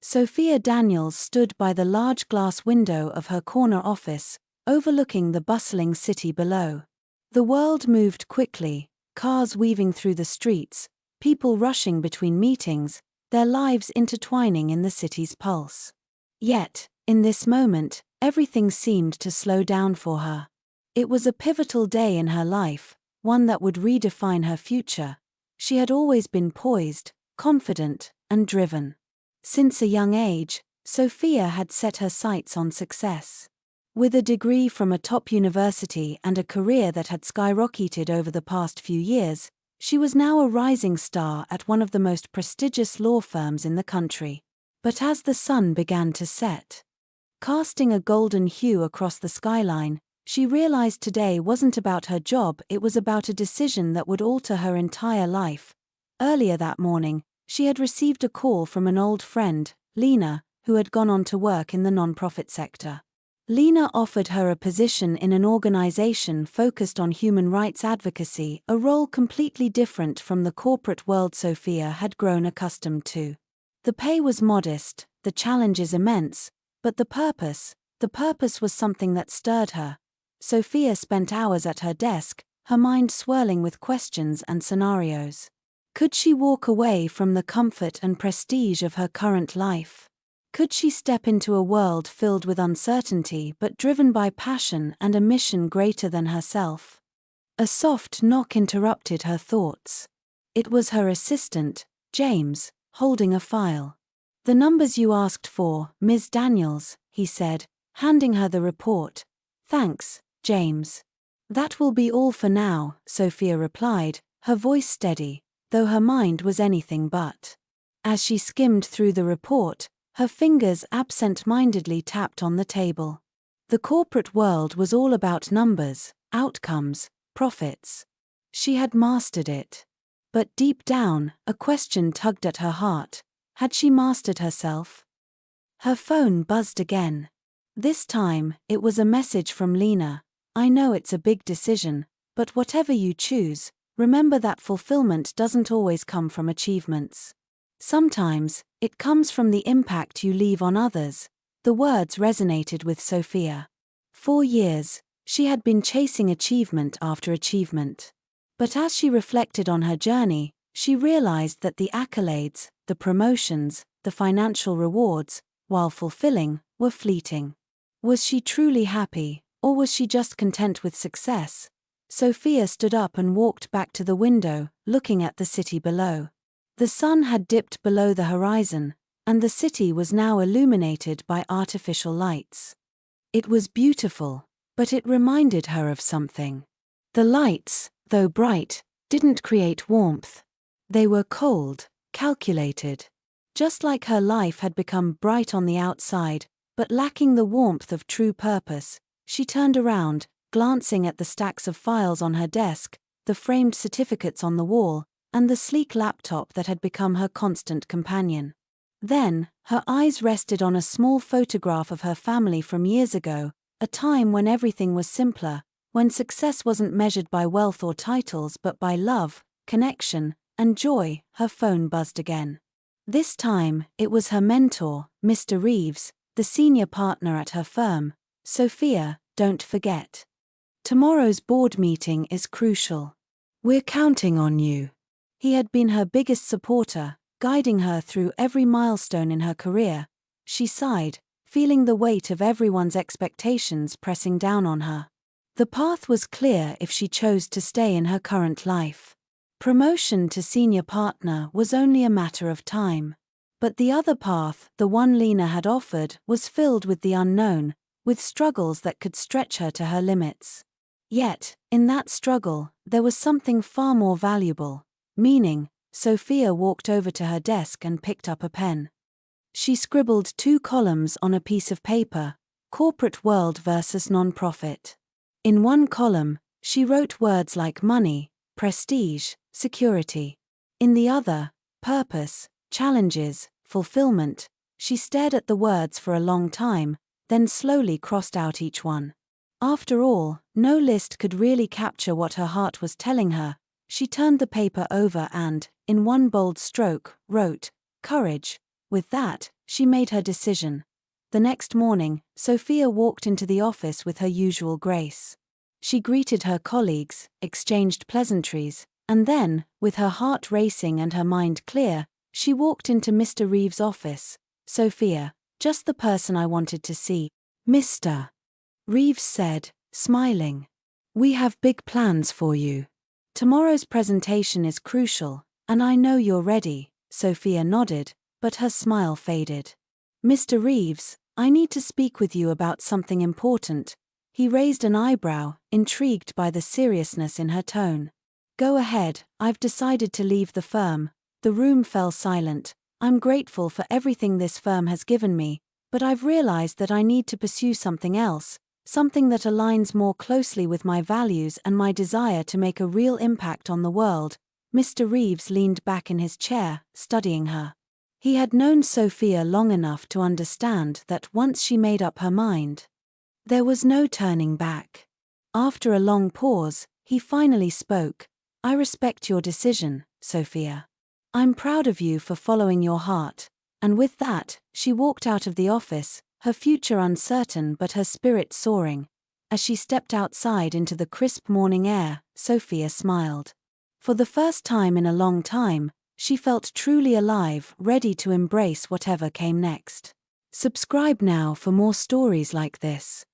Sophia Daniels stood by the large glass window of her corner office, overlooking the bustling city below. The world moved quickly, cars weaving through the streets, people rushing between meetings, their lives intertwining in the city's pulse. Yet, in this moment, everything seemed to slow down for her. It was a pivotal day in her life, one that would redefine her future. She had always been poised, confident, and driven. Since a young age, Sophia had set her sights on success. With a degree from a top university and a career that had skyrocketed over the past few years, she was now a rising star at one of the most prestigious law firms in the country. But as the sun began to set, casting a golden hue across the skyline, she realized today wasn't about her job, it was about a decision that would alter her entire life. Earlier that morning, she had received a call from an old friend, Lena, who had gone on to work in the nonprofit sector. Lena offered her a position in an organization focused on human rights advocacy, a role completely different from the corporate world Sophia had grown accustomed to. The pay was modest, the challenges immense, but the purpose was something that stirred her. Sophia spent hours at her desk, her mind swirling with questions and scenarios. Could she walk away from the comfort and prestige of her current life? Could she step into a world filled with uncertainty but driven by passion and a mission greater than herself? A soft knock interrupted her thoughts. It was her assistant, James, holding a file. "The numbers you asked for, Ms. Daniels," he said, handing her the report. "Thanks, James." "That will be all for now," Sophia replied, her voice steady, though her mind was anything but. As she skimmed through the report, her fingers absent-mindedly tapped on the table. The corporate world was all about numbers, outcomes, profits. She had mastered it. But deep down, a question tugged at her heart. Had she mastered herself? Her phone buzzed again. This time, it was a message from Lena. "I know it's a big decision, but whatever you choose, remember that fulfillment doesn't always come from achievements. Sometimes, it comes from the impact you leave on others." The words resonated with Sophia. For years, she had been chasing achievement after achievement. But as she reflected on her journey, she realized that the accolades, the promotions, the financial rewards, while fulfilling, were fleeting. Was she truly happy, or was she just content with success? Sophia stood up and walked back to the window, looking at the city below. The sun had dipped below the horizon, and the city was now illuminated by artificial lights. It was beautiful, but it reminded her of something. The lights, though bright, didn't create warmth. They were cold, calculated. Just like her life had become bright on the outside, but lacking the warmth of true purpose, she turned around, glancing at the stacks of files on her desk, the framed certificates on the wall, and the sleek laptop that had become her constant companion. Then, her eyes rested on a small photograph of her family from years ago, a time when everything was simpler, when success wasn't measured by wealth or titles but by love, connection, and joy. Her phone buzzed again. This time, it was her mentor, Mr. Reeves, the senior partner at her firm. "Sophia, don't forget. Tomorrow's board meeting is crucial. We're counting on you." He had been her biggest supporter, guiding her through every milestone in her career. She sighed, feeling the weight of everyone's expectations pressing down on her. The path was clear if she chose to stay in her current life. Promotion to senior partner was only a matter of time. But the other path, the one Lena had offered, was filled with the unknown, with struggles that could stretch her to her limits. Yet, in that struggle, there was something far more valuable: meaning. Sophia walked over to her desk and picked up a pen. She scribbled 2 columns on a piece of paper: corporate world versus nonprofit. In one column, she wrote words like money, prestige, security. In the other, purpose, challenges, fulfillment. She stared at the words for a long time, then slowly crossed out each one. After all, no list could really capture what her heart was telling her. She turned the paper over and, in one bold stroke, wrote, "Courage." With that, she made her decision. The next morning, Sofia walked into the office with her usual grace. She greeted her colleagues, exchanged pleasantries, and then, with her heart racing and her mind clear, she walked into Mr. Reeves' office. "Sofia, just the person I wanted to see," Mr. Reeves said, smiling. "We have big plans for you. Tomorrow's presentation is crucial, and I know you're ready." Sofia nodded, but her smile faded. "Mr. Reeves, I need to speak with you about something important." He raised an eyebrow, intrigued by the seriousness in her tone. "Go ahead, I've decided to leave the firm." The room fell silent. "I'm grateful for everything this firm has given me, but I've realized that I need to pursue something else, something that aligns more closely with my values and my desire to make a real impact on the world." Mr. Reeves leaned back in his chair, studying her. He had known Sofia long enough to understand that once she made up her mind, there was no turning back. After a long pause, he finally spoke. "I respect your decision, Sofia. I'm proud of you for following your heart." And with that, she walked out of the office, her future uncertain but her spirit soaring. As she stepped outside into the crisp morning air, Sofia smiled. For the first time in a long time, she felt truly alive, ready to embrace whatever came next. Subscribe now for more stories like this.